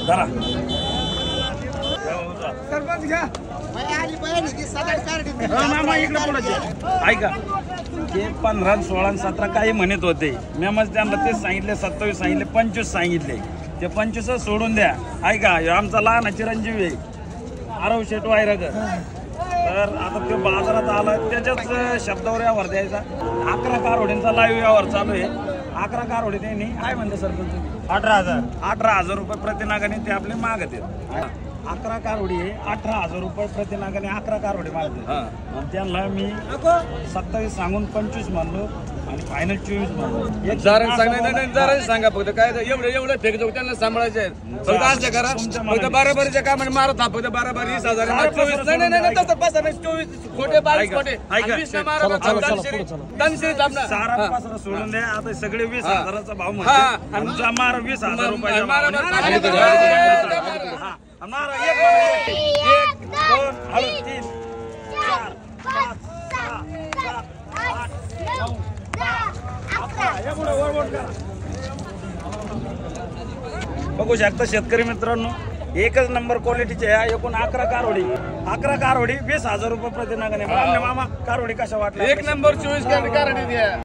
जरा सरपंच घ्या मामा इकडे कोणाचे ऐका ते 15, 16, 17 काही म्हणत होते मी मग त्यांना तेच सांगितले 27 सांगितले 25 सांगितले ते 25 सोडून द्या ऐका आमचा लहान चिरंजीवी आहे आरव शेट वायरगर तर आता तो बाजारात आला त्याच्याच शब्दावर व्यवहार द्यायचा 11 कारवडींचा लाईव्ह व्यवहार चालू आहे 11 कारवडी त्यांनी काय म्हणते सरपंच 18,000 रुपये प्रतिनागाने ते आपले मागत आहेत 11 कारवडी आहे 18,000 रुपये प्रतिनागाने 11 कारवडी मागते त्यांना मी 27 सांगून 25 म्हणलो आणि फायनल 24 म्हणलो जरा सांगा फक्त काय एवढं फेकतो त्यांना सांभाळायचे आहेत फक्त असं करा फक्त बरोबरीच्या कामाने मारत फक्त बरोबर 20,000 नाही तसं बसा 24 खोटे 22 खोटे सारा पासरा सोडून द्या आता सगळे 20,000चा भाव म्हणते आमचा मार 20,000 रुपये हमारा एक 2 3 4 5 6 7 8 9 बघू शकता शेतकरी मित्रांनो एकच नंबर क्वालिटीचे आहे एकूण 11 कारवडी 20,000 रुपये प्रतिनागाने मामा कारवडी कशा वाटल्या 1 नंबर 24 कारवडी द्या